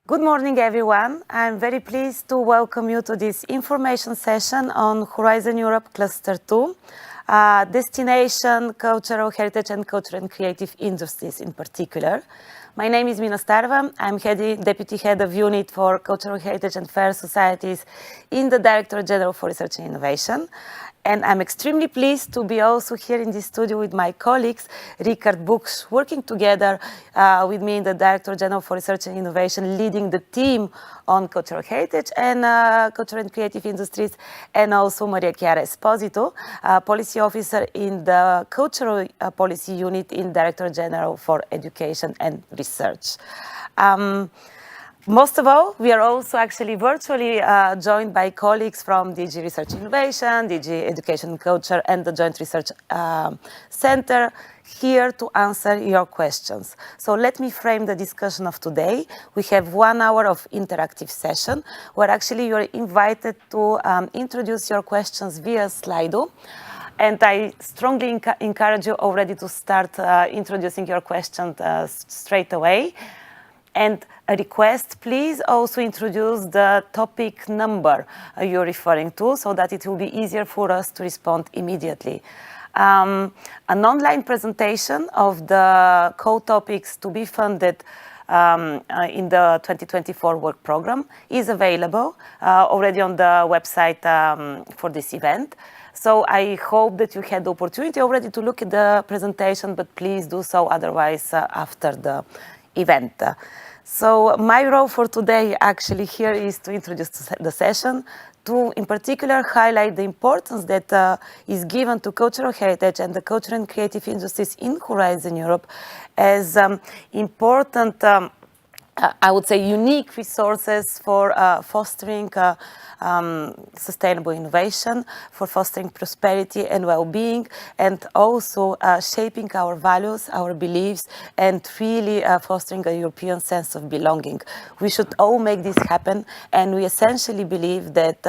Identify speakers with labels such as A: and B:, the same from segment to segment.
A: Good morning, everyone. I'm very pleased to welcome you to this information session on Horizon Europe Cluster 2, Destination, Cultural Heritage and Cultural and Creative Industries in particular. My name is Mina Starva. I'm Deputy Head of Unit for Cultural Heritage and Fair Societies in the Directorate General for Research and Innovation. And I'm extremely pleased to be also here in this studio with my colleagues, Richard Buchs, working together with me in the Director General for Research and Innovation, leading the team on cultural heritage and cultural and creative industries, and also Maria Chiara Esposito, Policy Officer in the Cultural Policy Unit in Director General for Education and Research. Most of all, we are also actually virtually joined by colleagues from DG Research and Innovation, DG Education and Culture, and the Joint Research Center here to answer your questions. So let me frame the discussion of today. We have 1 hour of interactive session where actually you're invited to introduce your questions via Slido. And I strongly encourage you already to start introducing your questions straight away. And a request, please also introduce the topic number you're referring to so that it will be easier for us to respond immediately. An online presentation of the co-topics to be funded in the 2024 work program is available already on the website for this event. So I hope that you had the opportunity already to look at the presentation, but please do so otherwise after the event. So my role for today actually here is to introduce the session, to in particular highlight the importance that is given to cultural heritage and the cultural and creative industries in Horizon Europe as important, I would say, unique resources for fostering sustainable innovation, for fostering prosperity and well-being, and also shaping our values, our beliefs, and really fostering a European sense of belonging. We should all make this happen, and we essentially believe that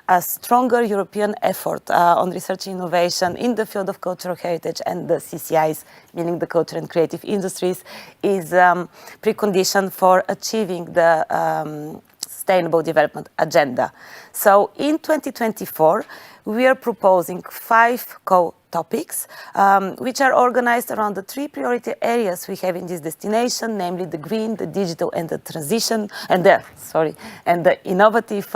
A: a stronger European effort on research and innovation in the field of cultural heritage and the CCIs, meaning the cultural and creative industries, is precondition for achieving the Sustainable Development Agenda. So in 2024, we are proposing 5 co-topics, which are organized around the 3 priority areas we have in this destination, namely the green, the digital, and the transition, and the innovative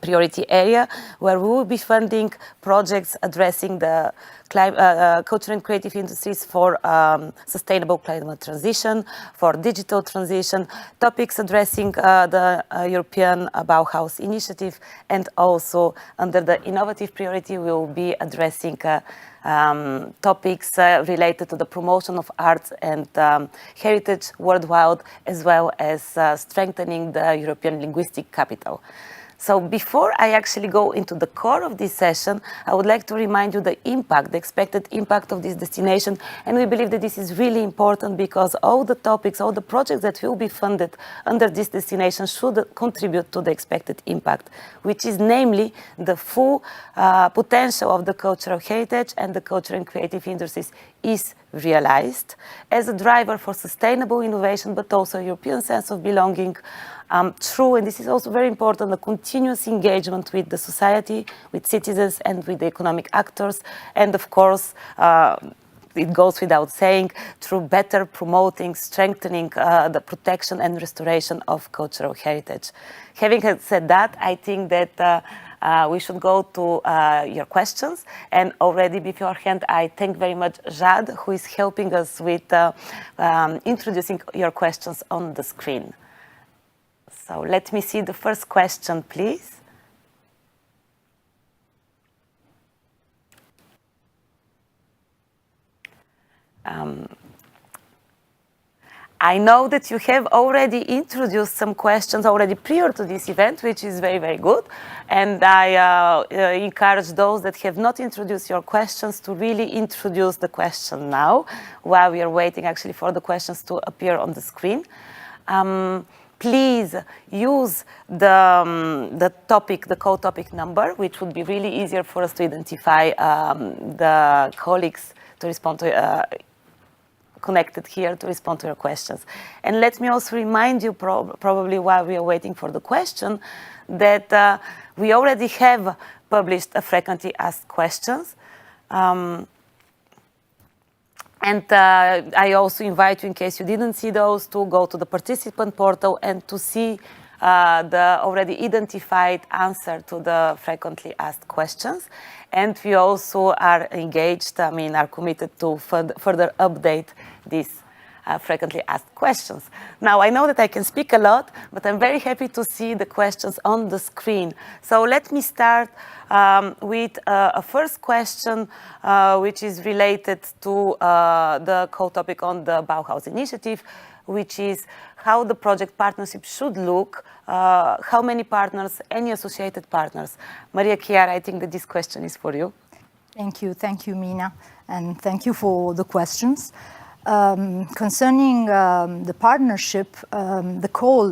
A: priority area, where we will be funding projects addressing the cultural and creative industries for sustainable climate transition, for digital transition, topics addressing the European Bauhaus initiative, and also under the innovative priority we will be addressing topics related to the promotion of arts and heritage worldwide, as well as strengthening the European linguistic capital. So before I actually go into the core of this session, I would like to remind you the impact, the expected impact of this destination. And we believe that this is really important because all the topics, all the projects that will be funded under this destination should contribute to the expected impact, which is namely the full potential of the cultural heritage and the cultural and creative industries is realized as a driver for sustainable innovation, but also a European sense of belonging, through, and this is also very important, a continuous engagement with the society, with citizens, and with the economic actors, and of course, it goes without saying, through better promoting, strengthening the protection and restoration of cultural heritage. Having said that, I think that we should go to your questions. And already beforehand, I thank very much Jade, who is helping us with introducing your questions on the screen. So let me see the first question, please. I know that you have already introduced some questions already prior to this event, which is very, very good. And I encourage those that have not introduced your questions to really introduce the question now, while we are waiting actually for the questions to appear on the screen. Please use the topic, the co-topic number, which would be really easier for us to identify the colleagues to respond to connected here to respond to your questions. And let me also remind you, probably while we are waiting for the question, that we already have published a frequently asked questions. And I also invite you, in case you didn't see those, to go to the participant portal and to see the already identified answer to the frequently asked questions. And we also are engaged, are committed to further update these frequently asked questions. Now, I know that I can speak a lot, but I'm very happy to see the questions on the screen. So let me start with a first question, which is related to the co-topic on the Bauhaus initiative, which is how the project partnership should look, how many partners, any associated partners. Maria Chiara, I think that this question is for you.
B: Thank you, Mina, and thank you for the questions. Concerning the partnership, the call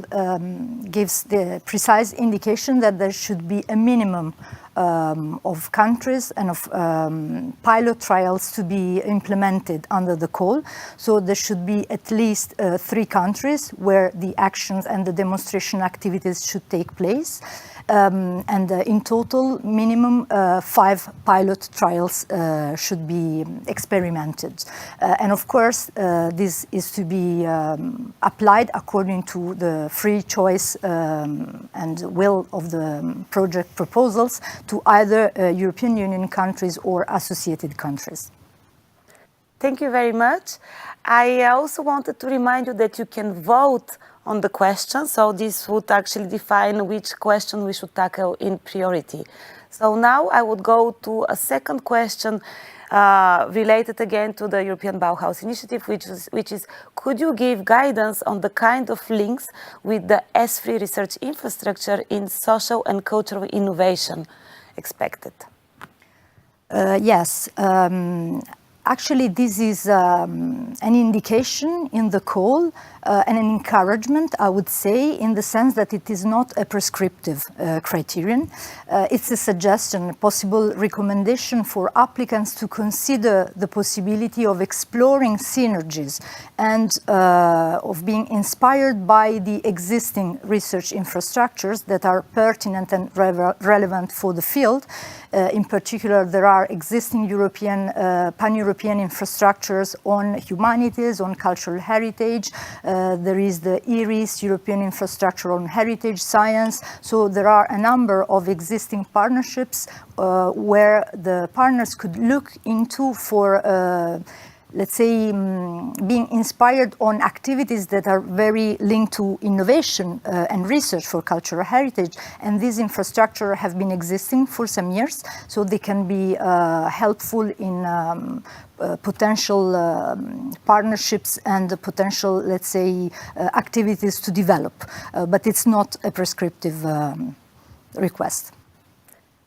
B: gives the precise indication that there should be a minimum of countries and of pilot trials to be implemented under the call. So there should be at least 3 countries where the actions and the demonstration activities should take place. And in total, minimum 5 pilot trials should be experimented. And of course, this is to be applied according to the free choice and will of the project proposals to either European Union countries or associated countries.
A: Thank you very much. I also wanted to remind you that you can vote on the question, so this would actually define which question we should tackle in priority. So now I would go to a second question related again to the European Bauhaus initiative, which is, could you give guidance on the kind of links with the S3 research infrastructure in social and cultural innovation expected?
B: Yes. Actually, this is an indication in the call and an encouragement, I would say, in the sense that it is not a prescriptive criterion. It's a suggestion, a possible recommendation for applicants to consider the possibility of exploring synergies and of being inspired by the existing research infrastructures that are pertinent and relevant for the field. In particular, there are existing European, pan-European infrastructures on humanities, on cultural heritage. There is the ERIS, European Infrastructure on Heritage Science. So there are a number of existing partnerships where the partners could look into for let's say, being inspired on activities that are very linked to innovation and research for cultural heritage. And these infrastructure have been existing for some years, so they can be helpful in potential partnerships and potential, let's say, activities to develop. But it's not a prescriptive request.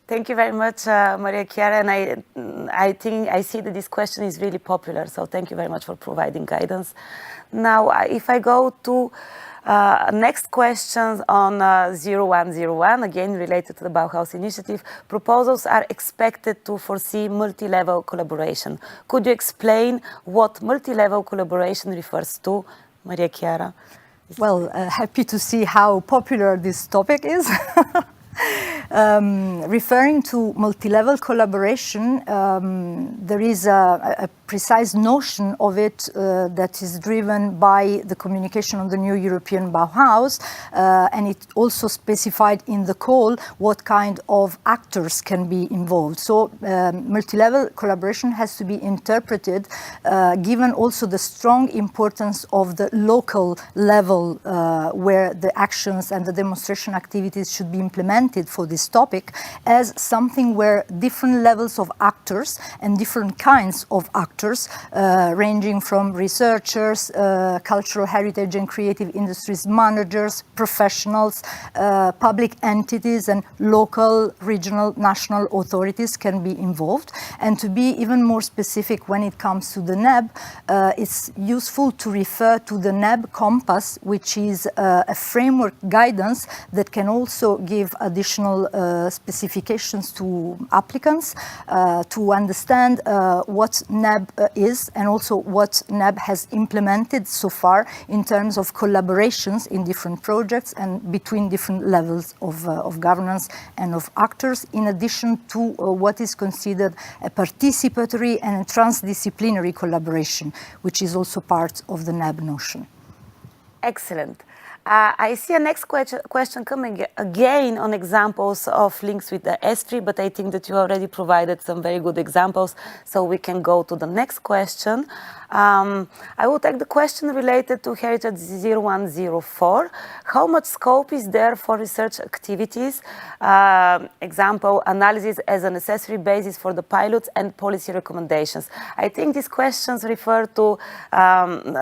A: Thank you very much, Maria Chiara, and I think I see that this question is really popular, so thank you very much for providing guidance. Now, if I go to next questions on 0101, again related to the Bauhaus initiative, proposals are expected to foresee multi-level collaboration. Could you explain what multi-level collaboration refers to, Maria Chiara?
B: Well, happy to see how popular this topic is. Referring to multi-level collaboration, there is a precise notion of it that is driven by the communication on the new European Bauhaus, and it also specified in the call what kind of actors can be involved. So multi-level collaboration has to be interpreted given also the strong importance of the local level where the actions and the demonstration activities should be implemented for this topic, as something where different levels of actors and different kinds of actors, ranging from researchers, cultural heritage and creative industries managers, professionals, public entities and local, regional, national authorities can be involved. And to be even more specific when it comes to the NEB, it's useful to refer to the NEB Compass, which is a framework guidance that can also give additional specifications to applicants to understand what NEB is and also what NEB has implemented so far in terms of collaborations in different projects and between different levels of governance and of actors, in addition to what is considered a participatory and transdisciplinary collaboration, which is also part of the NEB notion.
A: Excellent. I see a next question coming again on examples of links with the S3, but I think that you already provided some very good examples, so we can go to the next question. I will take the question related to Heritage 0104. How much scope is there for research activities? Example, analysis as a necessary basis for the pilots and policy recommendations. I think these questions refer to,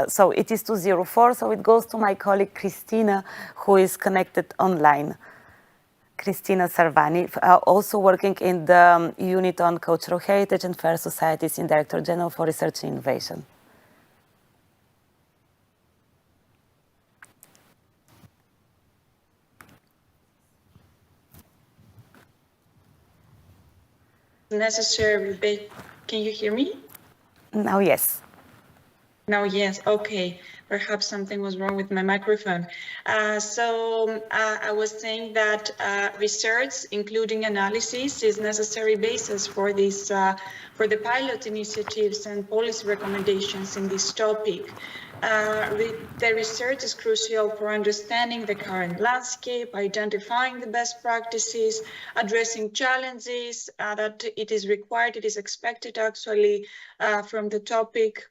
A: so it is 204, so it goes to my colleague Cristina, who is connected online. Cristina Sarvani, also working in the unit on cultural heritage and fair societies in Director General for Research and Innovation.
C: Necessary, can you hear me?
A: Now, yes.
C: Now, yes. Okay. Perhaps something was wrong with my microphone. I was saying that research, including analysis, is necessary basis for this, for the pilot initiatives and policy recommendations in this topic. The research is crucial for understanding the current landscape, identifying the best practices, addressing challenges that it is expected actually from the topic,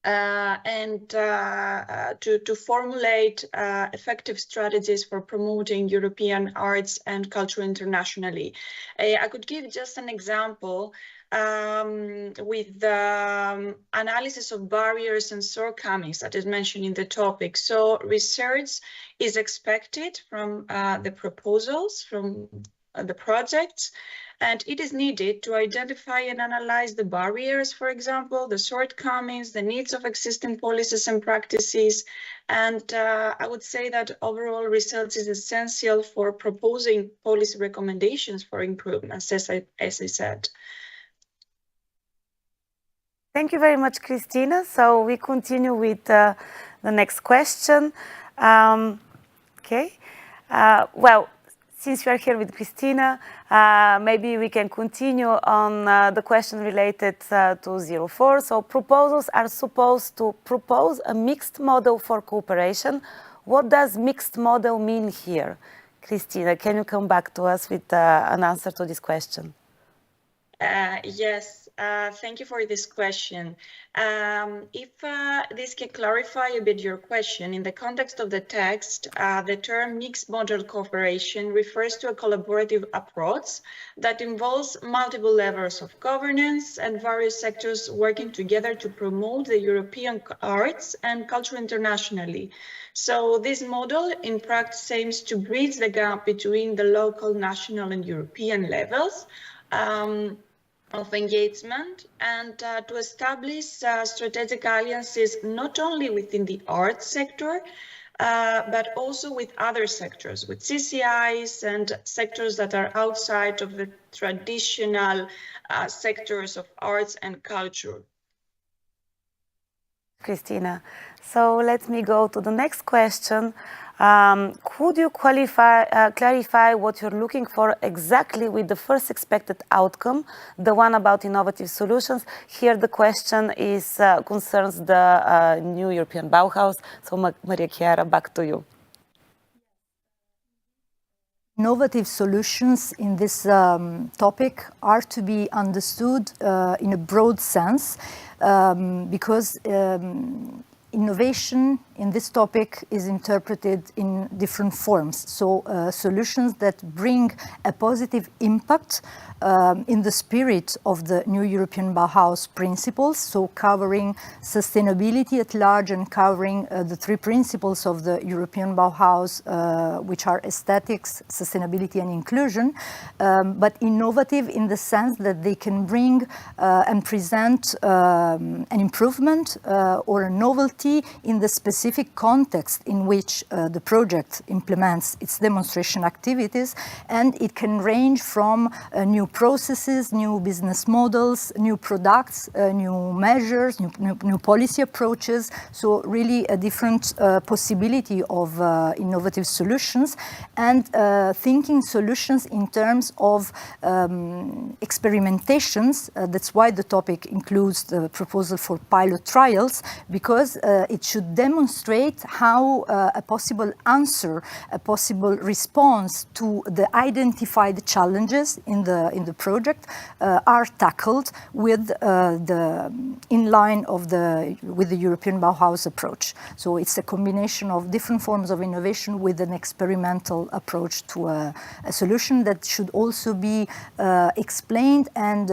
C: and to formulate effective strategies for promoting European arts and culture internationally. I could give just an example with the analysis of barriers and shortcomings that is mentioned in the topic. So research is expected from the proposals, from the projects, and it is needed to identify and analyze the barriers, for example, the shortcomings, the needs of existing policies and practices. And I would say that overall research is essential for proposing policy recommendations for improvements, as I said.
A: Thank you very much, Cristina. So we continue with the next question. Well, since we are here with Cristina, maybe we can continue on the question related to 04. So proposals are supposed to propose a mixed model for cooperation. What does mixed model mean here? Cristina, can you come back to us with an answer to this question?
C: Yes, thank you for this question. If this can clarify a bit your question, in the context of the text, the term mixed model cooperation refers to a collaborative approach that involves multiple levels of governance and various sectors working together to promote the European arts and culture internationally. So this model in practice aims to bridge the gap between the local, national and European levels of engagement, and to establish strategic alliances not only within the arts sector, but also with other sectors, with CCIs and sectors that are outside of the traditional sectors of arts and culture.
A: Cristina, so let me go to the next question. Could you clarify what you're looking for exactly with the first expected outcome, the one about innovative solutions? Here the question is concerns the new European Bauhaus. So Maria Chiara, back to you.
B: Innovative solutions in this topic are to be understood in a broad sense because innovation in this topic is interpreted in different forms. So solutions that bring a positive impact in the spirit of the new European Bauhaus principles, so covering sustainability at large and covering the three principles of the European Bauhaus, which are aesthetics, sustainability and inclusion, but innovative in the sense that they can bring and present an improvement or a novelty in the specific context in which the project implements its demonstration activities, and it can range from new processes, new business models, new products, new measures, new policy approaches, so really a different possibility of innovative solutions, and thinking solutions in terms of experimentations. That's why the topic includes the proposal for pilot trials, because it should demonstrate how a possible answer, a possible response to the identified challenges in the project are tackled with in line with the European Bauhaus approach. So it's a combination of different forms of innovation with an experimental approach to a solution that should also be explained and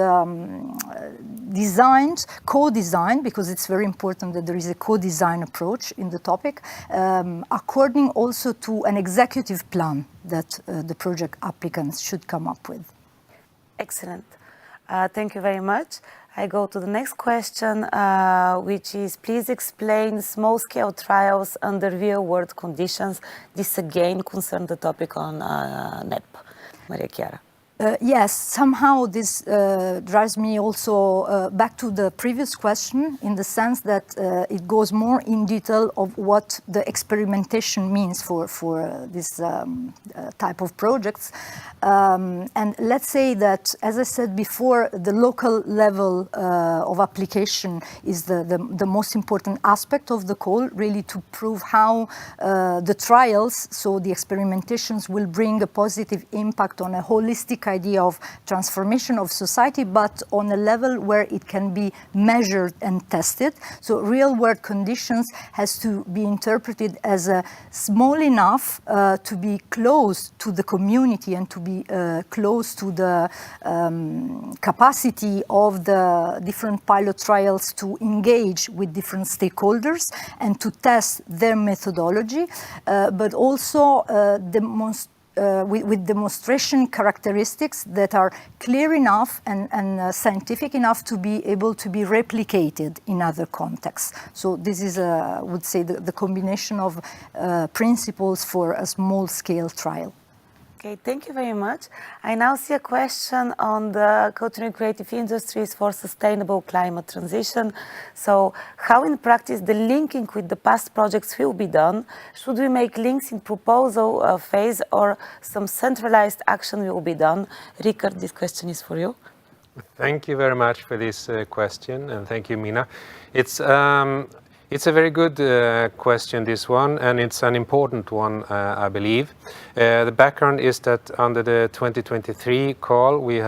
B: designed, co-designed, because it's very important that there is a co-design approach in the topic, according also to an executive plan that the project applicants should come up with.
A: Excellent. Thank you very much. I go to the next question, which is, please explain small-scale trials under real-world conditions. This again concerns the topic on NEP. Maria Chiara.
B: Yes, somehow this drives me also back to the previous question, in the sense that it goes more in detail of what the experimentation means for this type of projects. And let's say that, as I said before, the local level of application is the most important aspect of the call, really to prove how the trials, so the experimentations, will bring a positive impact on a holistic idea of transformation of society, but on a level where it can be measured and tested. So real-world conditions has to be interpreted as small enough to be close to the community and to be close to the capacity of the different pilot trials to engage with different stakeholders and to test their methodology, but also with demonstration characteristics that are clear enough and scientific enough to be able to be replicated in other contexts. So this is, I would say, the combination of principles for a small-scale trial.
A: Okay, thank you very much. I now see a question on the cultural and creative industries for sustainable climate transition. So how in practice the linking with the past projects will be done? Should we make links in proposal phase, or some centralized action will be done? Richard, this question is for you.
D: Thank you very much for this question, and thank you, Mina. It's a very good question, this one, and it's an important one, I believe. The background is that under the 2023 call, we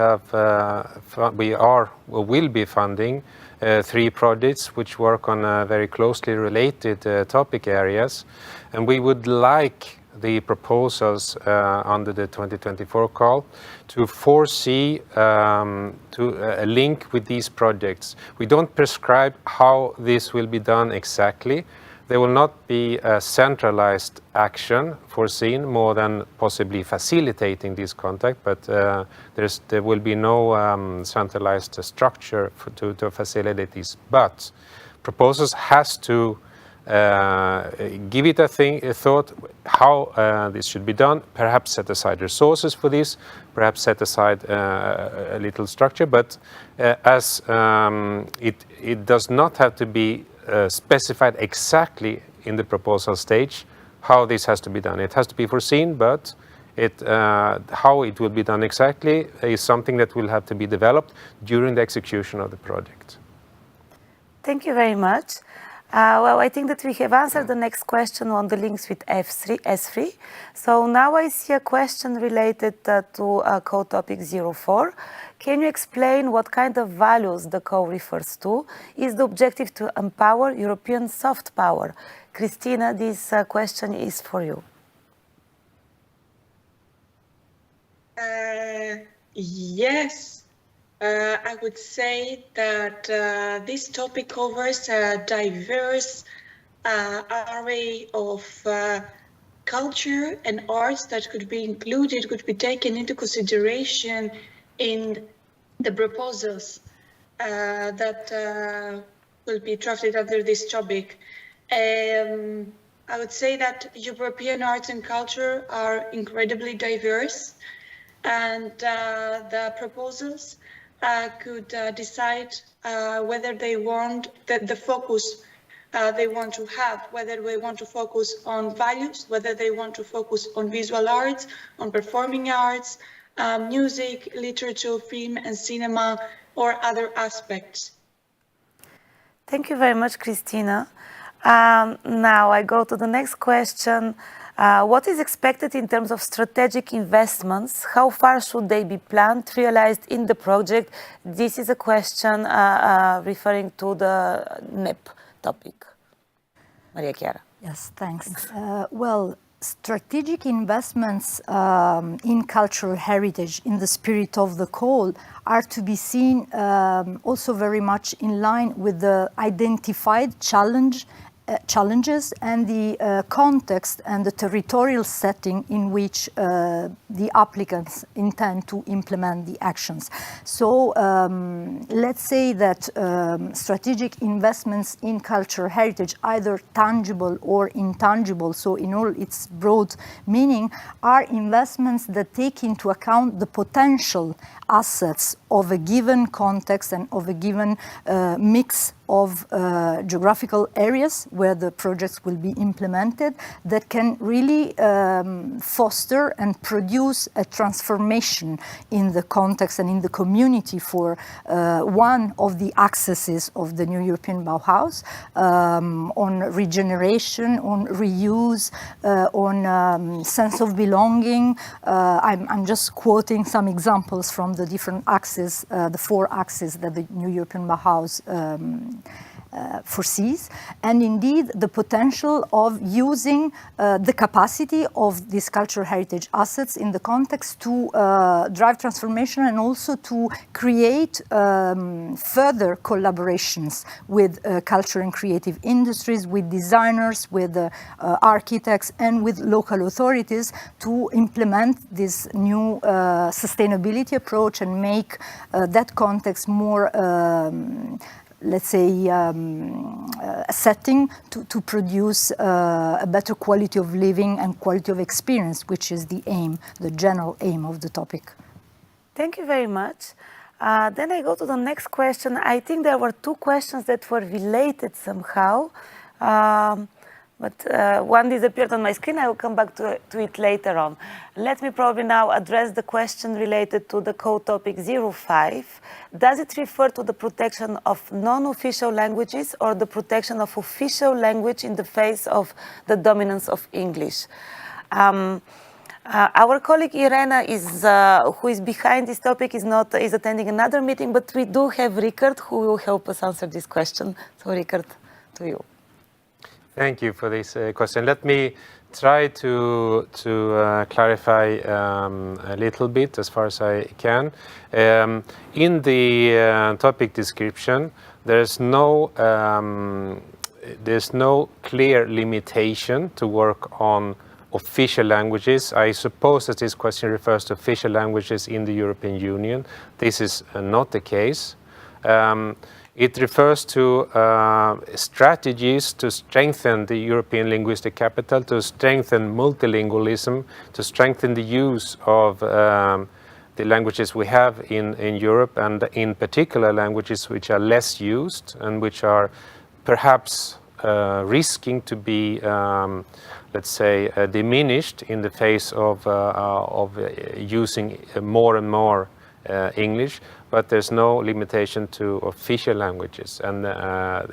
D: will be funding 3 projects which work on very closely related topic areas, and we would like the proposals under the 2024 call to foresee a link with these projects. We don't prescribe how this will be done exactly. There will not be a centralized action foreseen more than possibly facilitating this contact, but there will be no centralized structure to facilitate this. But proposals has to give it a thought how this should be done, perhaps set aside resources for this, perhaps set aside a little structure, but as it does not have to be specified exactly in the proposal stage, how this has to be done. It has to be foreseen, but how it will be done exactly is something that will have to be developed during the execution of the project.
A: Thank you very much. Well, I think that we have answered the next question on the links with S3. So now I see a question related to code topic 04. Can you explain what kind of values the code refers to? Is the objective to empower European soft power? Christina, this question is for you.
C: Yes. I would say that this topic covers a diverse array of culture and arts that could be included, could be taken into consideration in the proposals that will be drafted under this topic. I would say that European arts and culture are incredibly diverse, and the proposals could decide whether they want the focus they want to have, whether they want to focus on values, whether they want to focus on visual arts, on performing arts, music, literature, film and cinema, or other aspects.
A: Thank you very much, Christina. Now I go to the next question. What is expected in terms of strategic investments? How far should they be planned, realized in the project? This is a question referring to the NEP topic. Maria Chiara.
B: Yes, thanks. Well, strategic investments in cultural heritage in the spirit of the call are to be seen also very much in line with the identified challenges and the context and the territorial setting in which the applicants intend to implement the actions. So let's say that strategic investments in cultural heritage, either tangible or intangible, so in all its broad meaning, are investments that take into account the potential assets of a given context and of a given mix of geographical areas where the projects will be implemented, that can really foster and produce a transformation in the context and in the community for one of the axes of the new European Bauhaus, on regeneration, on reuse, on sense of belonging. I'm just quoting some examples from the different axes, the 4 axes that the new European Bauhaus foresees, and indeed the potential of using the capacity of these cultural heritage assets in the context to drive transformation and also to create further collaborations with culture and creative industries, with designers, with architects and with local authorities to implement this new sustainability approach and make that context more let's say, a setting to produce a better quality of living and quality of experience, which is the aim, the general aim of the topic.
A: Thank you very much. Then I go to the next question. I think there were 2 questions that were related somehow, but one disappeared on my screen. I will come back to it later on. Let me probably now address the question related to the code topic 05. Does it refer to the protection of non-official languages or the protection of official language in the face of the dominance of English? Our colleague Irena, who is behind this topic, is attending another meeting, but we do have Richard who will help us answer this question. So Richard, to you.
D: Thank you for this question. Let me try to clarify a little bit as far as I can. In the topic description, there's no clear limitation to work on official languages. I suppose that this question refers to official languages in the European Union. This is not the case. It refers to strategies to strengthen the European linguistic capital, to strengthen multilingualism, to strengthen the use of the languages we have in Europe, and in particular languages which are less used and which are perhaps risking to be, let's say, diminished in the face of using more and more English, but there's no limitation to official languages, and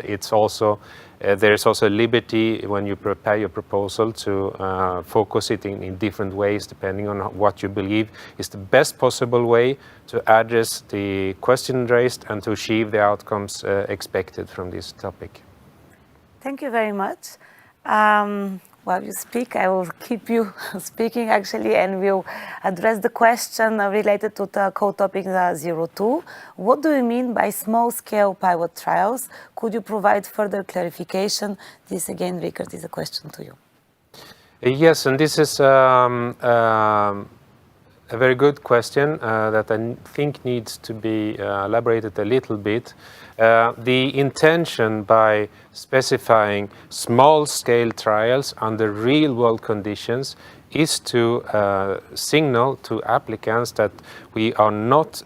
D: it's also there's also liberty when you prepare your proposal to focus it in different ways depending on what you believe is the best possible way to address the question raised and to achieve the outcomes expected from this topic.
A: Thank you very much. While you speak, I will keep you speaking actually, and we'll address the question related to the code topic 02. What do you mean by small-scale pilot trials? Could you provide further clarification? This again, Rickard, is a question to you.
D: Yes, and this is a very good question that I think needs to be elaborated a little bit. The intention by specifying small-scale trials under real-world conditions is to signal to applicants that we are not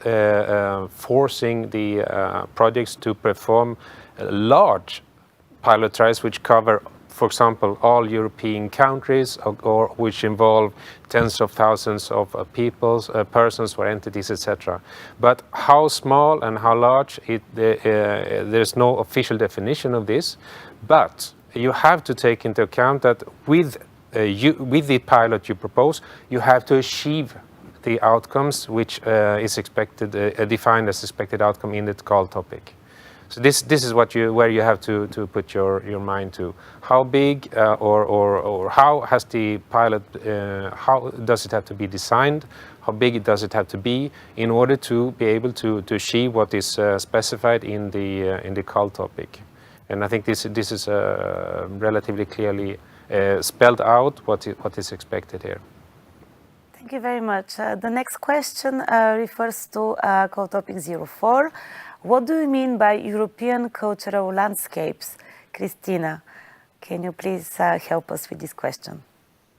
D: forcing the projects to perform large pilot trials which cover, for example, all European countries or which involve tens of thousands of persons or entities, etc. But how small and how large, there's no official definition of this. But you have to take into account that with the pilot you propose, you have to achieve the outcomes which is expected, defined as expected outcome in the call topic. So this is where you have to put your mind to. How big or how has the pilot, how does it have to be designed? How big does it have to be in order to be able to achieve what is specified in the call topic? And I think this is relatively clearly spelled out what is expected here.
A: Thank you very much. The next question refers to code topic 04. What do you mean by European cultural landscapes? Christina, can you please help us with this question?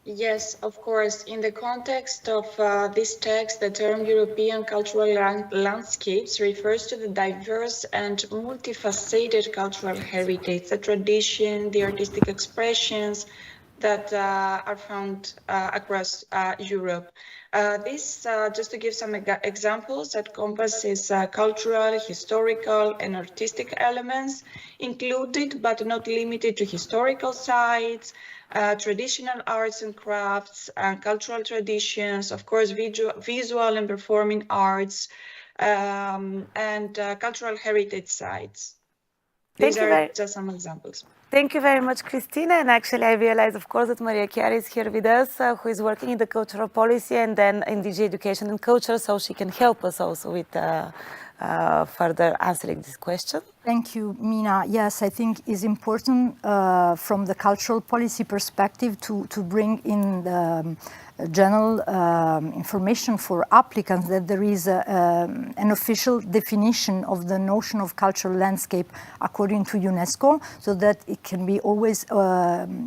C: Yes, of course. In the context of this text, the term European cultural landscapes refers to the diverse and multifaceted cultural heritage, the tradition, the artistic expressions that are found across Europe. This, just to give some examples, encompasses cultural, historical, and artistic elements, included but not limited to historical sites, traditional arts and crafts, cultural traditions, of course, visual and performing arts, and cultural heritage sites. These are just some examples.
A: Thank you very much, Christina. And actually, I realize, of course, that Maria Chiara is here with us, who is working in the cultural policy and then in DG Education and Culture, so she can help us also with further answering this question.
B: Thank you, Mina. Yes, I think it's important from the cultural policy perspective to bring in the general information for applicants that there is an official definition of the notion of cultural landscape according to UNESCO, so that it can be always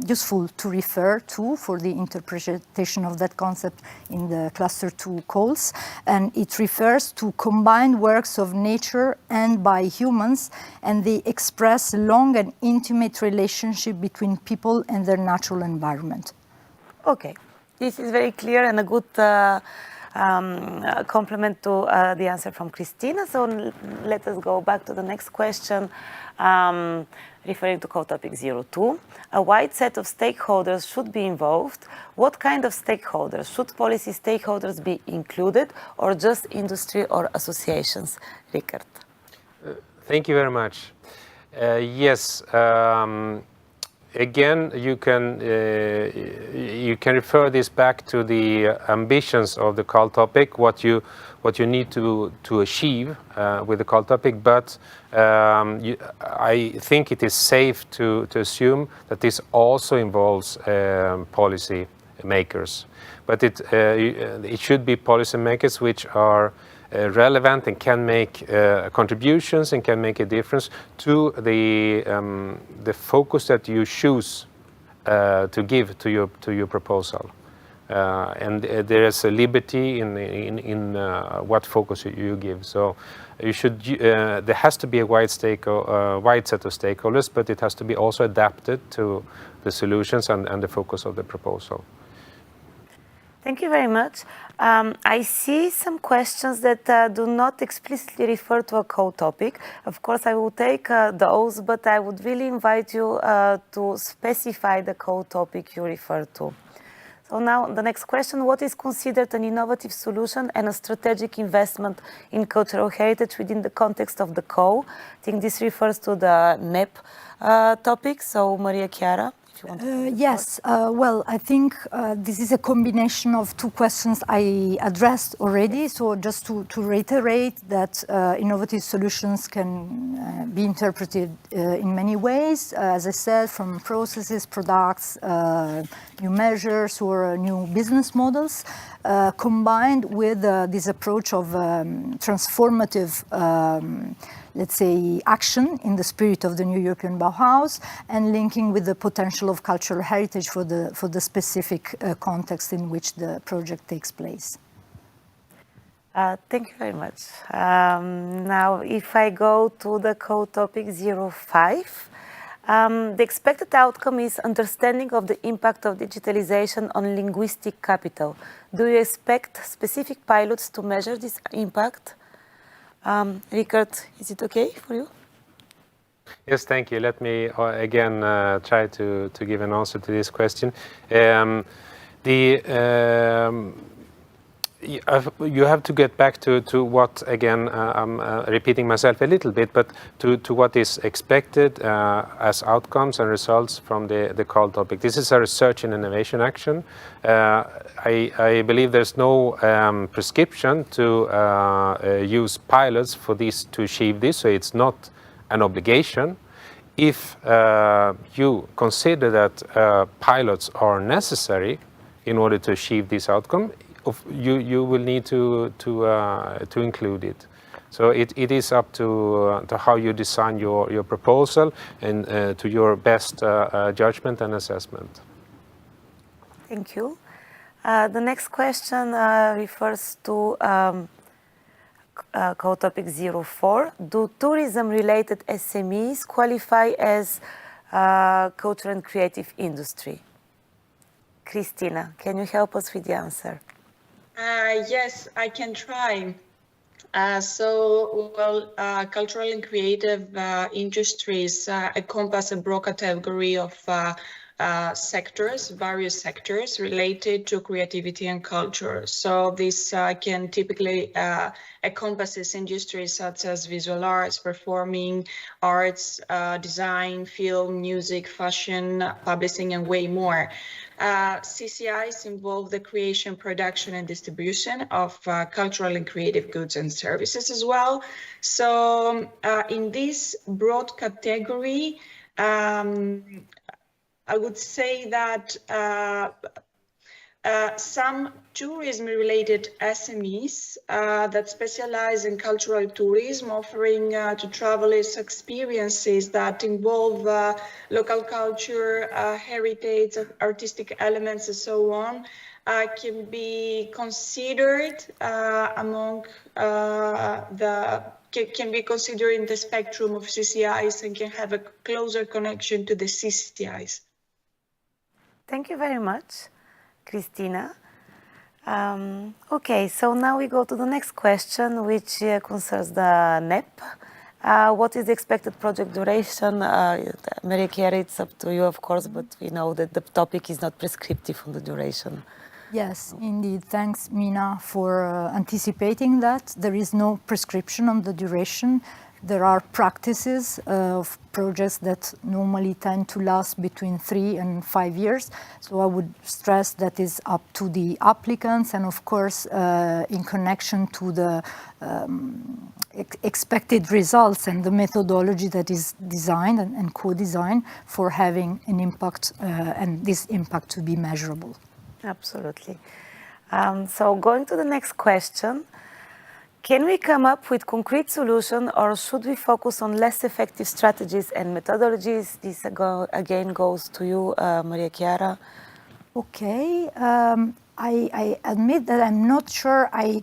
B: useful to refer to for the interpretation of that concept in the cluster 2 calls. And it refers to combined works of nature and by humans, and they express long and intimate relationship between people and their natural environment.
A: Okay. This is very clear and a good complement to the answer from Christina. So let us go back to the next question, referring to code topic 02. A wide set of stakeholders should be involved. What kind of stakeholders? Should policy stakeholders be included or just industry or associations? Rickard.
D: Thank you very much. Yes. Again, you can refer this back to the ambitions of the call topic, what you need to achieve with the call topic. But I think it is safe to assume that this also involves policy makers. But it should be policy makers which are relevant and can make contributions and can make a difference to the focus that you choose to give to your proposal. and there is a liberty in what focus you give. So you should there has to be a wide set of stakeholders, but it has to be also adapted to the solutions and the focus of the proposal.
A: Thank you very much. I see some questions that do not explicitly refer to a co-topic. Of course, I will take those, but I would really invite you to specify the co-topic you refer to. So now the next question, what is considered an innovative solution and a strategic investment in cultural heritage within the context of the co? I think this refers to the NEP topic. So Maria Chiara.
B: Yes, well, I think this is a combination of two questions I addressed already. So just to reiterate that innovative solutions can be interpreted in many ways, as I said, from processes, products, new measures, or new business models, combined with this approach of transformative let's say, action in the spirit of the new European Bauhaus, and linking with the potential of cultural heritage for the specific context in which the project takes place.
A: Thank you very much. Now, if I go to the co-topic 05, the expected outcome is understanding of the impact of digitalization on linguistic capital. Do you expect specific pilots to measure this impact? Richard, is it okay for you?
D: Yes, thank you. Let me again try to give an answer to this question. You have to get back to what, again, I'm repeating myself a little bit, but to what is expected as outcomes and results from the call topic. This is a research and innovation action. I believe there's no prescription to use pilots for this to achieve this, so it's not an obligation. If you consider that pilots are necessary in order to achieve this outcome, you will need to include it. So it is up to how you design your proposal and to your best judgment and assessment.
A: Thank you. The next question refers to co-topic 04. Do tourism-related SMEs qualify as culture and creative industry? Christina, can you help us with the answer?
C: Yes, I can try. Cultural and creative industries encompass a broad category of sectors, various sectors related to creativity and culture. So this can typically encompasses industries such as visual arts, performing arts, design, film, music, fashion, publishing, and way more. CCIs involve the creation, production, and distribution of cultural and creative goods and services as well. So in this broad category, I would say that some tourism-related SMEs that specialize in cultural tourism, offering to travelers experiences that involve local culture, heritage, artistic elements, and so on, can be considered can be considered in the spectrum of CCIs and can have a closer connection to the CCIs.
A: Thank you very much, Christina. Okay, so now we go to the next question, which concerns the NEP. What is the expected project duration? Maria Chiara, it's up to you, of course, but we know that the topic is not prescriptive on the duration.
B: Yes, indeed. Thanks, Mina, for anticipating that. There is no prescription on the duration. There are practices of projects that normally tend to last between 3 and 5 years. So I would stress that is up to the applicants and, of course, in connection to the expected results and the methodology that is designed and co-designed for having an impact and this impact to be measurable.
A: Absolutely. So going to the next question. Can we come up with concrete solutions, or should we focus on less effective strategies and methodologies? This again goes to you, Maria Chiara.
B: Okay. I admit that I'm not sure I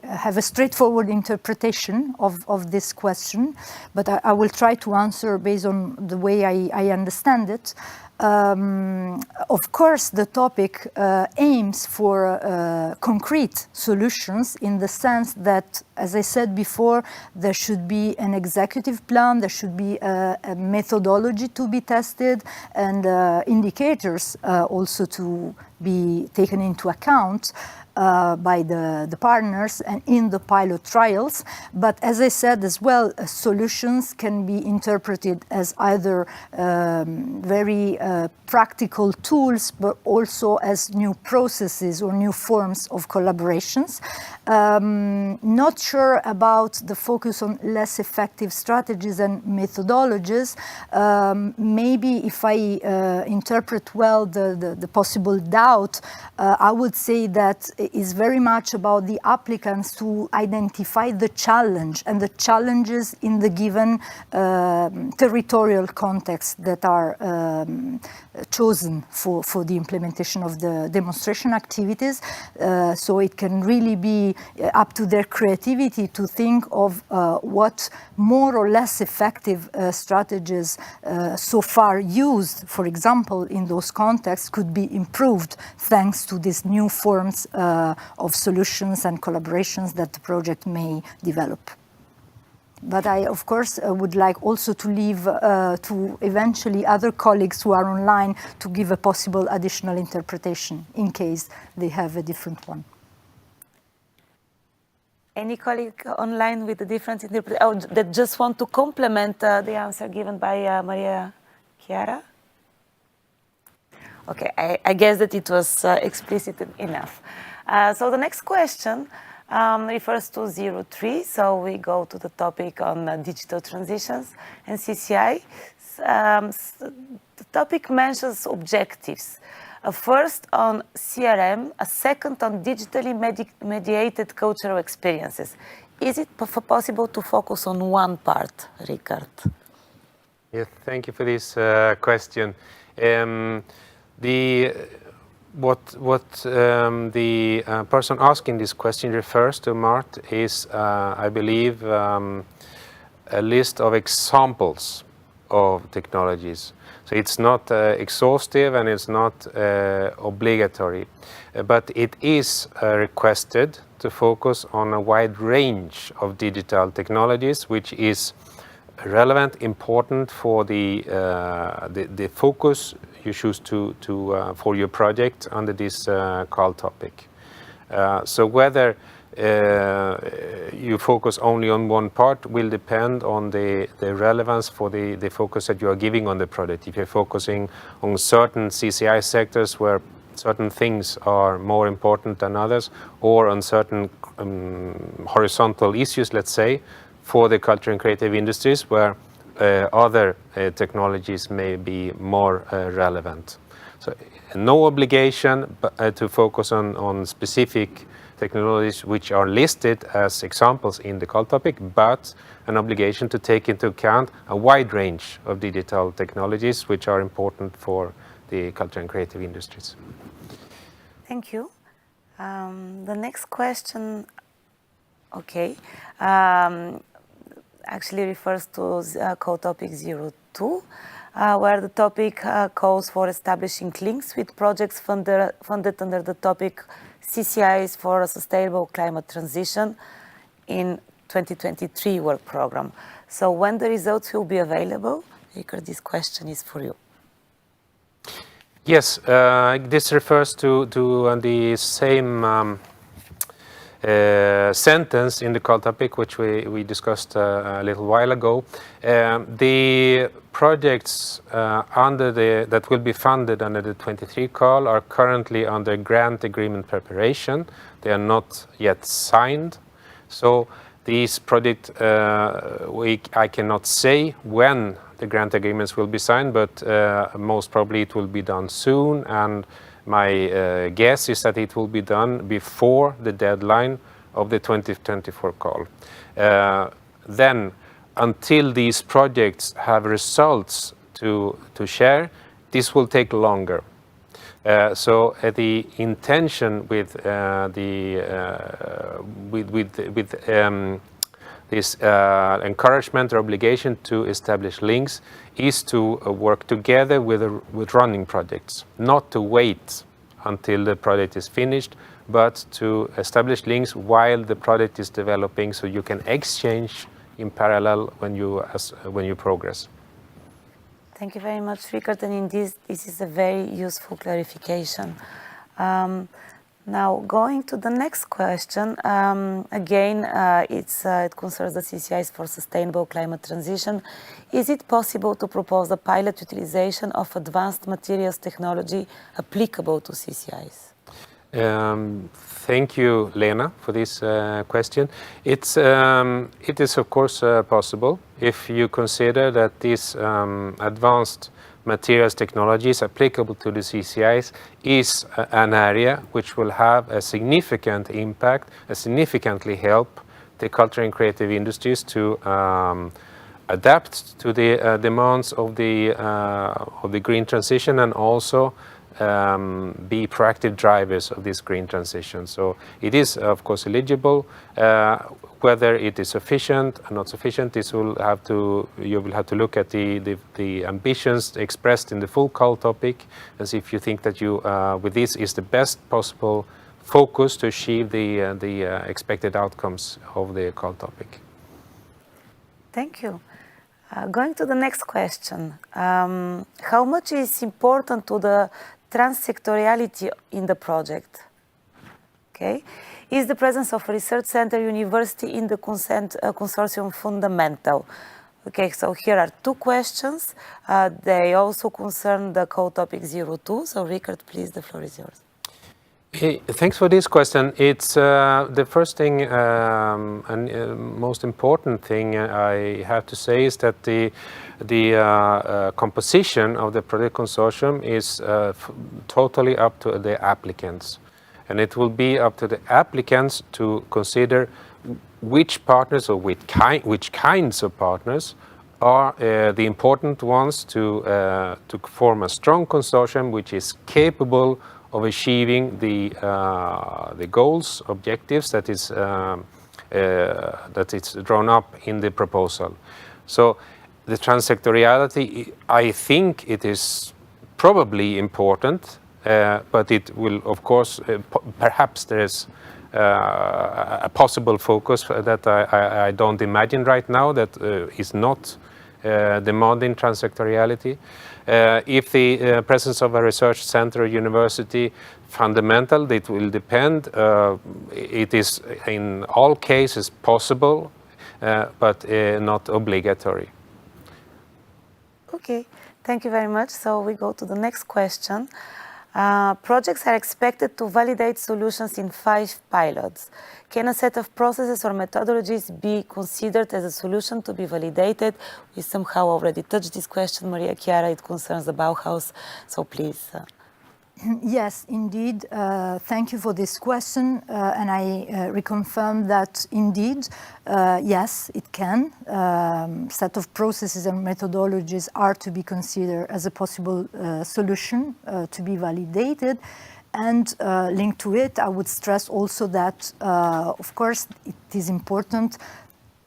B: have a straightforward interpretation of this question, but I will try to answer based on the way I understand it. Of course, the topic aims for concrete solutions in the sense that, as I said before, there should be an executive plan, there should be a methodology to be tested, and indicators also to be taken into account by the partners and in the pilot trials. But as I said as well, solutions can be interpreted as either very practical tools, but also as new processes or new forms of collaborations. Not sure about the focus on less effective strategies and methodologies. Maybe if I interpret well the possible doubt, I would say that is very much about the applicants to identify the challenge and the challenges in the given territorial context that are chosen for the implementation of the demonstration activities. So it can really be up to their creativity to think of what more or less effective strategies so far used, for example, in those contexts, could be improved thanks to these new forms of solutions and collaborations that the project may develop. But I, of course, would like also to leave to eventually other colleagues who are online to give a possible additional interpretation in case they have a different one.
A: Any colleague online with a different interpretation? Oh, that just want to complement the answer given by Maria Chiara? Okay, I guess that it was explicit enough. So the next question refers to 03, so we go to the topic on digital transitions and CCI. The topic mentions objectives. First on CRM, a second on digitally mediated cultural experiences. Is it possible to focus on one part, Richard?
D: Yes, thank you for this question. What the person asking this question refers to, Mart, is, I believe, a list of examples of technologies. So it's not exhaustive and it's not obligatory, but it is requested to focus on a wide range of digital technologies, which is relevant, important for the focus you choose for your project under this call topic. So whether you focus only on one part will depend on the relevance for the focus that you are giving on the project. If you're focusing on certain CCI sectors where certain things are more important than others, or on certain horizontal issues, let's say, for the culture and creative industries where other technologies may be more relevant. So no obligation to focus on specific technologies which are listed as examples in the call topic, but an obligation to take into account a wide range of digital technologies which are important for the culture and creative industries.
A: Thank you. The next question, okay, actually refers to call topic 02, where the topic calls for establishing links with projects funded under the topic CCIs for a Sustainable Climate Transition in 2023 work program. So when the results will be available? Rikard, this question is for you.
D: Yes, this refers to the same sentence in the call topic, which we discussed a little while ago. The projects that will be funded under the 23 call are currently under grant agreement preparation. They are not yet signed. So these projects, I cannot say when the grant agreements will be signed, but most probably it will be done soon. And my guess is that it will be done before the deadline of the 2024 call. Then, until these projects have results to share, this will take longer. The intention with this encouragement or obligation to establish links is to work together with running projects, not to wait until the project is finished, but to establish links while the project is developing, so you can exchange in parallel when you progress.
A: Thank you very much, Rickard, and indeed this is a very useful clarification. Now, going to the next question, again, it concerns the CCIs for sustainable climate transition. Is it possible to propose a pilot utilization of advanced materials technology applicable to CCIs?
D: Thank you, Lena, for this question. It is of course possible if you consider that this advanced materials technologies applicable to the CCIs is an area which will have a significant impact, significantly help the culture and creative industries to adapt to the demands of the green transition, and also be proactive drivers of this green transition. So it is, of course, eligible. Whether it is sufficient or not sufficient, you will have to look at the ambitions expressed in the full call topic, as if you think that you with this is the best possible focus to achieve the expected outcomes of the call topic.
A: Thank you. Going to the next question. How much is important to the transsectoriality in the project? Okay. Is the presence of a research center university in the consortium fundamental? Okay, so here are two questions. They also concern the code topic 02. So Rickard, please, the floor is yours.
D: Hey, thanks for this question. It's the first thing and most important thing I have to say is that the composition of the project consortium is totally up to the applicants, and it will be up to the applicants to consider which partners or which kinds of partners are the important ones to form a strong consortium which is capable of achieving the goals, objectives that is drawn up in the proposal. So the transsectoriality, I think it is probably important, but it will, of course, perhaps there is a possible focus that I don't imagine right now that is not demanding transsectoriality. If the presence of a research center or university fundamental, it will depend. It is in all cases possible, but not obligatory.
A: Okay, thank you very much. So we go to the next question. Projects are expected to validate solutions in 5 pilots. Can a set of processes or methodologies be considered as a solution to be validated? We somehow already touched this question, Maria Chiara. It concerns the Bauhaus, so please.
B: Yes, indeed. Thank you for this question. And I reconfirm that indeed, yes, it can. Set of processes and methodologies are to be considered as a possible solution to be validated. And linked to it, I would stress also that, of course, it is important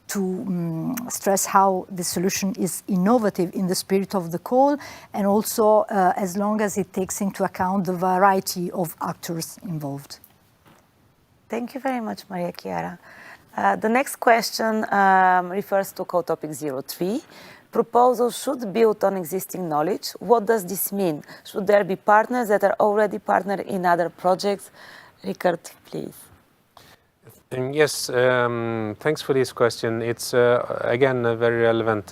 B: to stress how the solution is innovative in the spirit of the call, and also as long as it takes into account the variety of actors involved.
A: Thank you very much, Maria Chiara. The next question refers to code topic 03. Proposals should build on existing knowledge. What does this mean? Should there be partners that are already partnered in other projects? Rickard, please.
D: Yes, thanks for this question. It's again a very relevant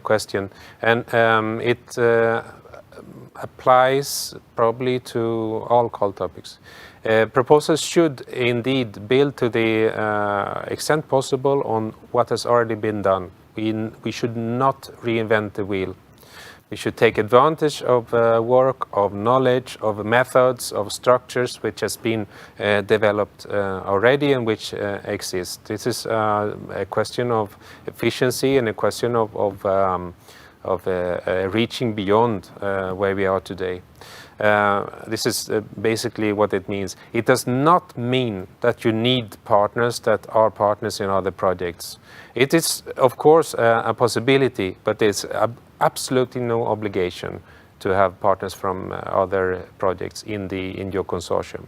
D: question, and it applies probably to all call topics. Proposals should indeed build to the extent possible on what has already been done. We should not reinvent the wheel. We should take advantage of work, of knowledge, of methods, of structures which has been developed already and which exist. This is a question of efficiency and a question of reaching beyond where we are today. This is basically what it means. It does not mean that you need partners that are partners in other projects. It is, of course, a possibility, but there's absolutely no obligation to have partners from other projects in your consortium.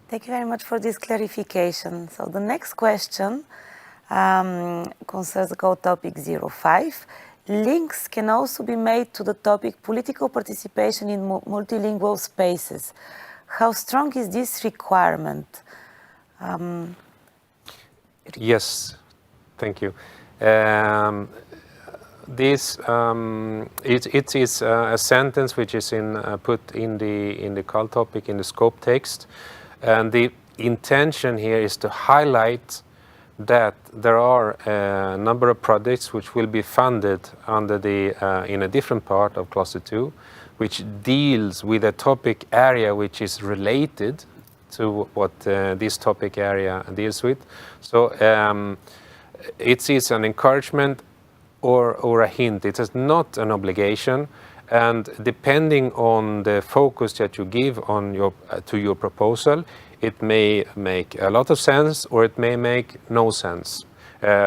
A: Thank you very much for this clarification. So the next question concerns the code topic 05. Links can also be made to the topic political participation in multilingual spaces. How strong is this requirement?
D: Yes, thank you. It is a sentence which is put in the call topic in the scope text, and the intention here is to highlight that there are a number of projects which will be funded under in a different part of cluster 2, which deals with a topic area which is related to what this topic area deals with. So it is an encouragement or a hint. It is not an obligation, and depending on the focus that you give on to your proposal, it may make a lot of sense or it may make no sense.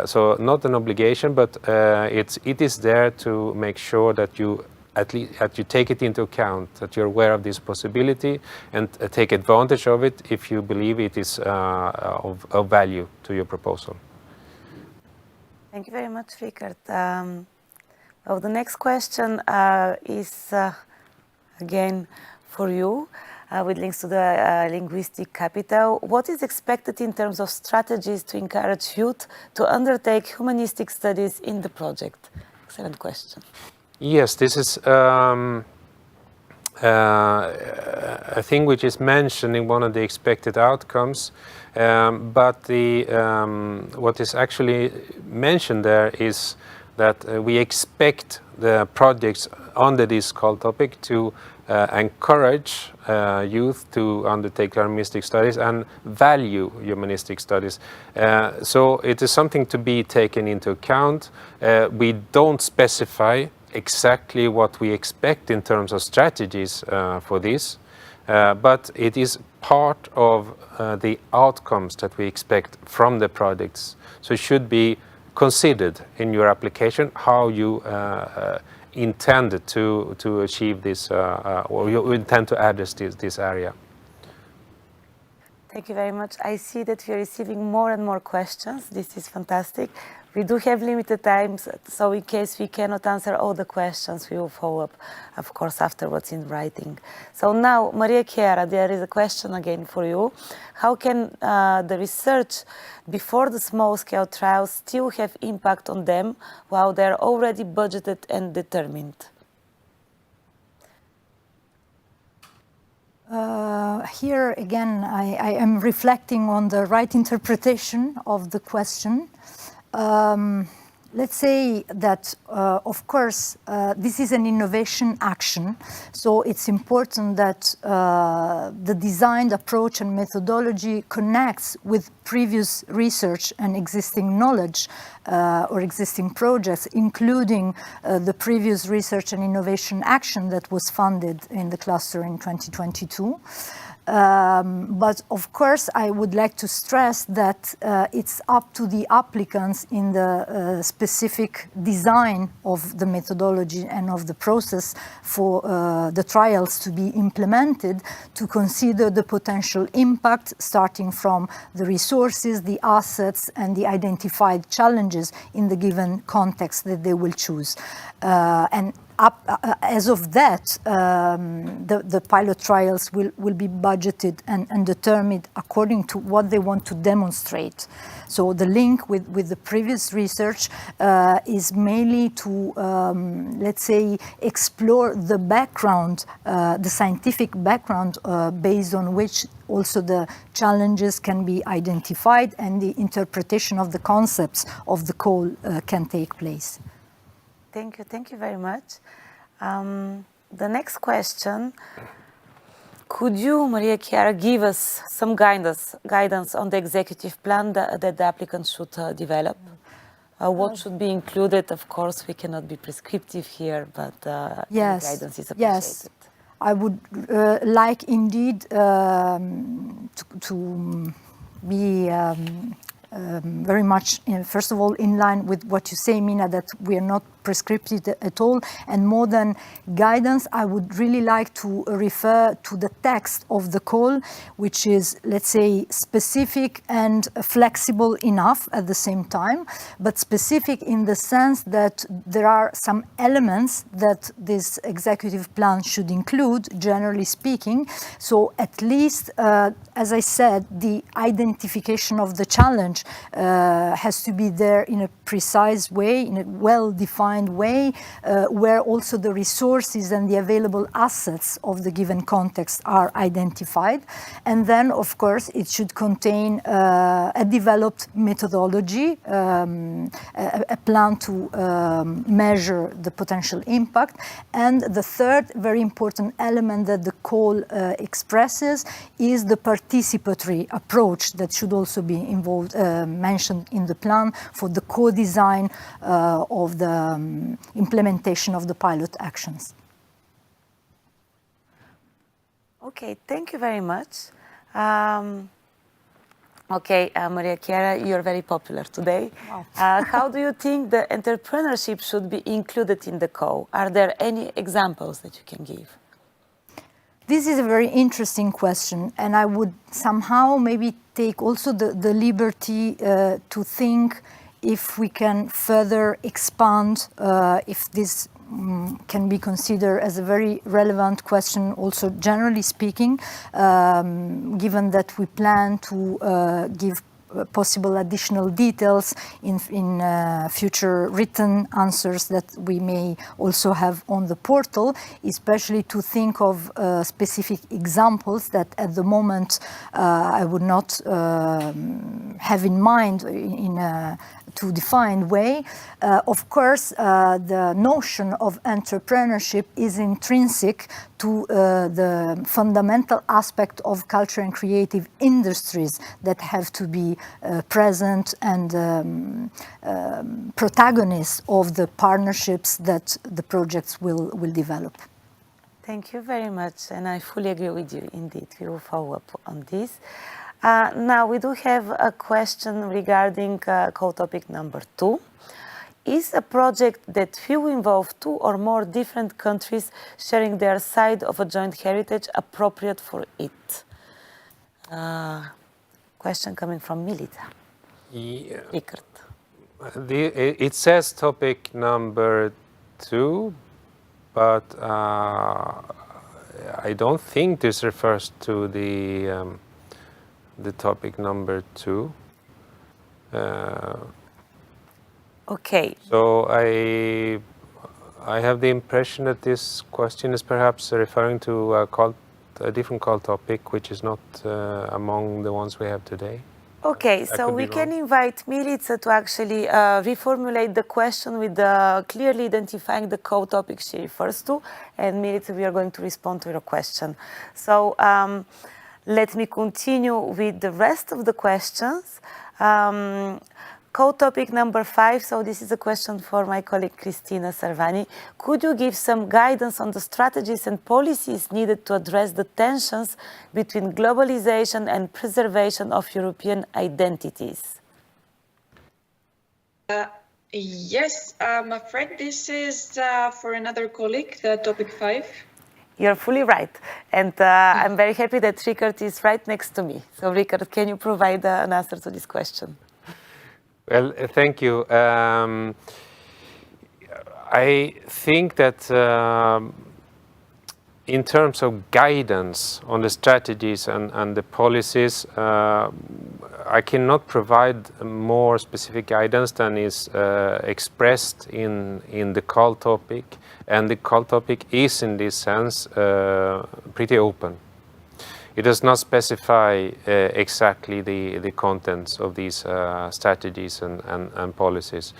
D: So not an obligation, but it is there to make sure that you take it into account, that you're aware of this possibility and take advantage of it if you believe it is of value to your proposal.
A: Thank you very much, Richard. Well, the next question is again for you. With links to the linguistic capital. What is expected in terms of strategies to encourage youth to undertake humanistic studies in the project? Excellent question.
D: Yes, this is a thing which is mentioned in one of the expected outcomes, but what is actually mentioned there is that we expect the projects under this call topic to encourage youth to undertake humanistic studies and value humanistic studies. So it is something to be taken into account. We don't specify exactly what we expect in terms of strategies for this, but it is part of the outcomes that we expect from the projects. So it should be considered in your application how you intend to achieve this, or you intend to address this area.
A: Thank you very much. I see that we are receiving more and more questions. This is fantastic. We do have limited time, so in case we cannot answer all the questions, we will follow up, of course, afterwards in writing. So now, Maria Chiara, there is a question again for you. How can the research before the small-scale trials still have impact on them while they're already budgeted and determined?
B: Here again, I am reflecting on the right interpretation of the question. Let's say that, of course, this is an innovation action, so it's important that the designed approach and methodology connects with previous research and existing knowledge or existing projects, including the previous research and innovation action that was funded in the cluster in 2022. But of course, I would like to stress that it's up to the applicants in the specific design of the methodology and of the process for the trials to be implemented to consider the potential impact starting from the resources, the assets, and the identified challenges in the given context that they will choose. And as of that, the pilot trials will be budgeted and determined according to what they want to demonstrate. So the link with the previous research is mainly to, let's say, explore the background, the scientific background based on which also the challenges can be identified and the interpretation of the concepts of the call can take place.
A: Thank you very much. The next question, could you, Maria Chiara, give us some guidance on the executive plan that the applicant should develop? What should be included? Of course, we cannot be prescriptive here, but
B: yes,
A: guidance is appreciated.
B: Yes. I would like indeed to be very much, first of all, in line with what you say, Mina, that we are not prescriptive at all, and more than guidance, I would really like to refer to the text of the call, which is, let's say, specific and flexible enough at the same time, but specific in the sense that there are some elements that this executive plan should include, generally speaking. So at least, as I said, the identification of the challenge has to be there in a precise way, in a well-defined way, where also the resources and the available assets of the given context are identified. And then, of course, it should contain a developed methodology, a plan to measure the potential impact. And the third very important element that the call expresses is the participatory approach that should also be involved, mentioned in the plan for the co-design of the implementation of the pilot actions.
A: Okay, thank you very much. Maria Chiara, you're very popular today.
B: Wow.
A: How do you think the entrepreneurship should be included in the call? Are there any examples that you can give?
B: This is a very interesting question, and I would somehow maybe take also the liberty to think if we can further expand, if this can be considered as a very relevant question, also generally speaking, given that we plan to give possible additional details in future written answers that we may also have on the portal, especially to think of specific examples that at the moment I would not have in mind in a to defined way. Of course, the notion of entrepreneurship is intrinsic to the fundamental aspect of culture and creative industries that have to be present and protagonists of the partnerships that the projects will develop.
A: Thank you very much, and I fully agree with you. Indeed, we will follow up on this. Now, we do have a question regarding call topic number 2. Is a project that will involve 2 or more different countries sharing their side of a joint heritage appropriate for it? Question coming from Milica.
D: Yeah.
A: Rickard.
D: It says topic number 2, but I don't think this refers to the topic number 2.
A: Okay.
D: So I have the impression that this question is perhaps referring to a different call topic, which is not among the ones we have today.
A: Okay, so we can invite Milica to actually reformulate the question with clearly identifying the call topic she refers to, and Milica, we are going to respond to your question. So let me continue with the rest of the questions. Code topic number 5, so this is a question for my colleague Cristina Servani. Could you give some guidance on the strategies and policies needed to address the tensions between globalization and preservation of European identities?
C: Yes, I'm afraid this is for another colleague, topic 5.
A: You're fully right. And I'm very happy that Rickard is right next to me. So Rickard, can you provide an answer to this question?
D: Well, thank you. I think that in terms of guidance on the strategies and the policies, I cannot provide more specific guidance than is expressed in the call topic. And the call topic is, in this sense, pretty open. It does not specify exactly the contents of these strategies and policies,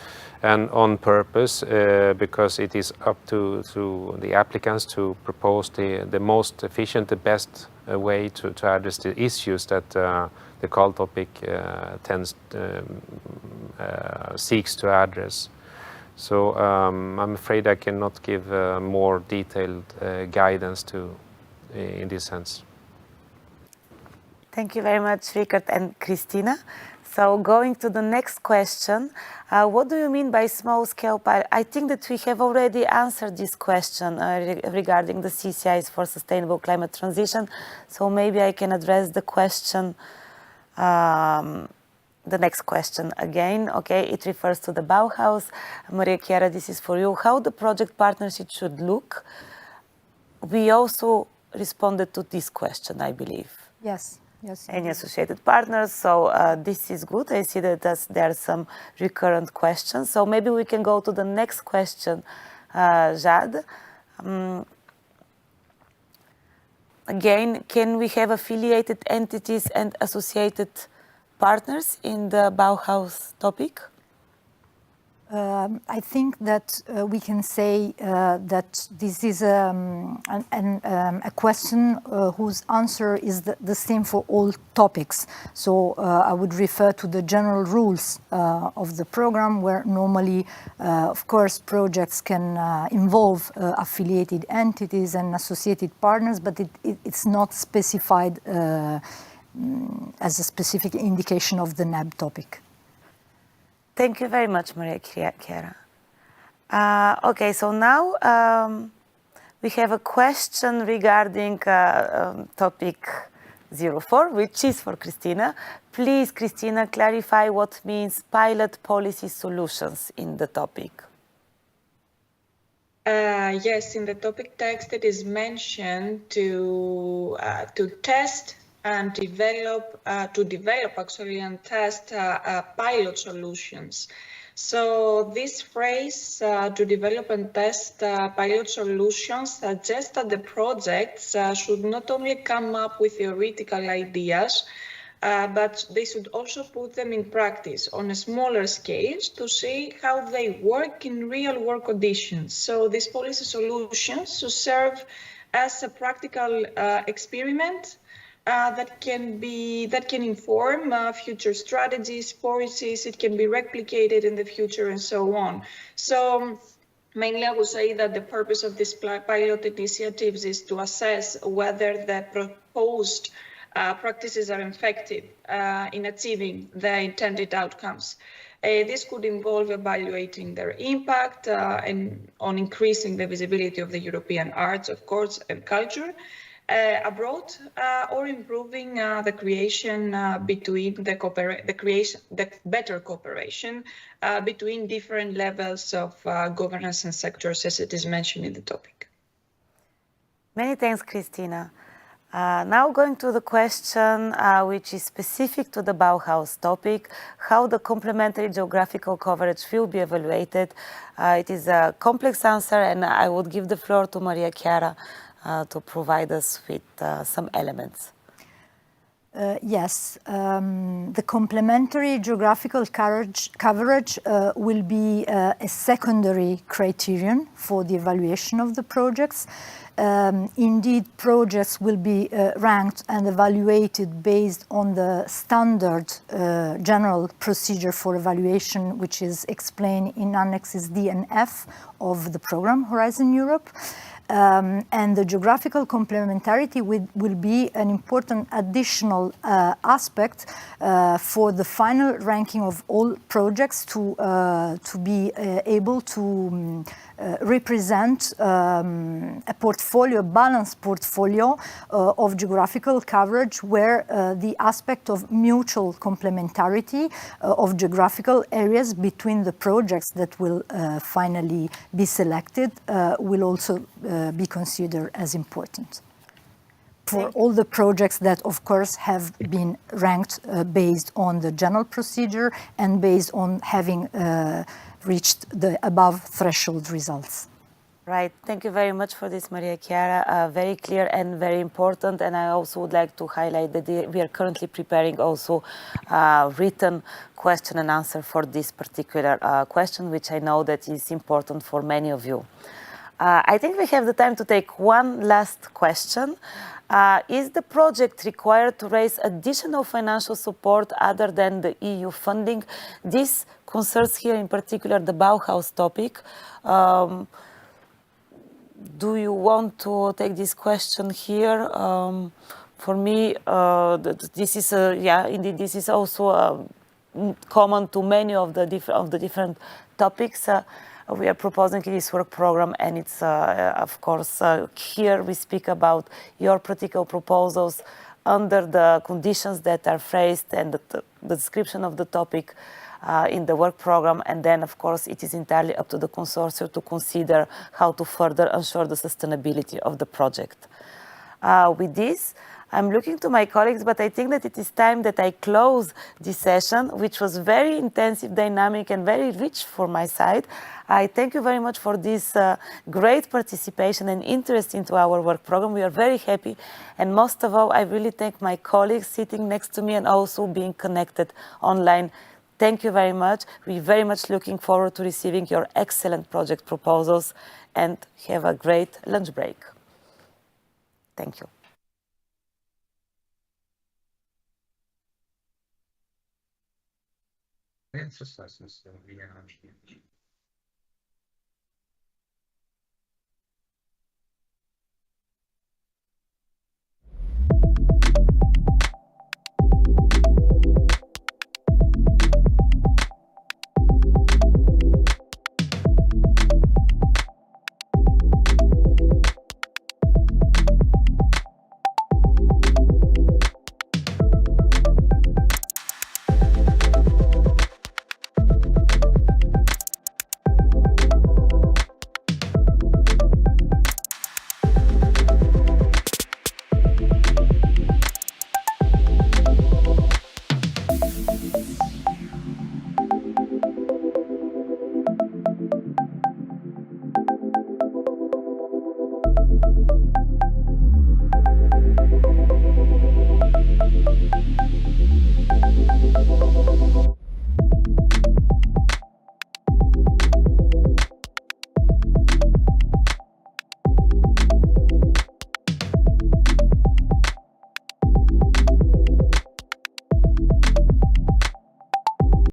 D: and on purpose, because it is up to the applicants to propose the most efficient, the best way to address the issues that the call topic seeks to address. So I'm afraid I cannot give more detailed guidance to in this sense.
A: Thank you very much, Rikard and Christina. So going to the next question, what do you mean by small-scale pilot? I think that we have already answered this question regarding the CCIs for sustainable climate transition. So maybe I can address the question, the next question again. Okay, it refers to the Bauhaus. Maria Chiara, this is for you. How the project partnership should look? We also responded to this question, I believe.
B: Yes. Yes.
A: Any associated partners. So this is good. I see that there are some recurrent questions. So maybe we can go to the next question, Jade. Again, can we have affiliated entities and associated partners in the Bauhaus topic?
B: I think that we can say that this is a question whose answer is the same for all topics. So I would refer to the general rules of the program, where normally, of course, projects can involve affiliated entities and associated partners, but it's not specified as a specific indication of the NAB topic.
A: Thank you very much, Maria Chiara. Okay, so now we have a question regarding topic 04, which is for Christina. Please, Christina, clarify what means pilot policy solutions in the topic.
C: Yes, in the topic text it is mentioned to test and develop actually and test pilot solutions. So this phrase, to develop and test pilot solutions, suggests that the projects should not only come up with theoretical ideas, but they should also put them in practice on a smaller scale to see how they work in real world conditions. So these policy solutions should serve as a practical experiment that can inform future strategies, policies. It can be replicated in the future, and so on. So mainly, I would say that the purpose of these pilot initiatives is to assess whether the proposed practices are effective in achieving the intended outcomes. This could involve evaluating their impact and on increasing the visibility of the European arts, of course, and culture abroad, or improving the better cooperation between different levels of governance and sectors, as it is mentioned in the topic.
A: Many thanks, Christina. Now going to the question which is specific to the Bauhaus topic, how the complementary geographical coverage will be evaluated. It is a complex answer, and I would give the floor to Maria Chiara to provide us with some elements.
B: Yes, the complementary geographical coverage will be a secondary criterion for the evaluation of the projects. Indeed, projects will be ranked and evaluated based on the standard general procedure for evaluation, which is explained in Annexes D and F of the program Horizon Europe. And the geographical complementarity will be an important additional aspect for the final ranking of all projects to be able to represent a portfolio, balanced portfolio of geographical coverage, where the aspect of mutual complementarity of geographical areas between the projects that will finally be selected will also be considered as important. For all the projects that, of course, have been ranked based on the general procedure and based on having reached the above threshold results.
A: Right. Thank you very much for this, Maria Chiara. Very clear and very important. And I also would like to highlight that we are currently preparing also written question and answer for this particular question, which I know that is important for many of you. I think we have the time to take one last question. Is the project required to raise additional financial support other than the EU funding? This concerns here in particular the Bauhaus topic. do you want to take this question here? For me, this is yeah, indeed, this is also common to many of the different topics. We are proposing in this work program, and it's of course here we speak about your practical proposals under the conditions that are phrased and the description of the topic in the work program, and then of course it is entirely up to the consortium to consider how to further ensure the sustainability of the project. With this, I'm looking to my colleagues, but I think that it is time that I close this session, which was very intensive, dynamic, and very rich for my side. I thank you very much for this great participation and interest into our work program. We are very happy, and most of all, I really thank my colleagues sitting next to me and also being connected online. Thank you very much. We're very much looking forward to receiving your excellent project proposals, and have a great lunch break. Thank you.
D: Exercises.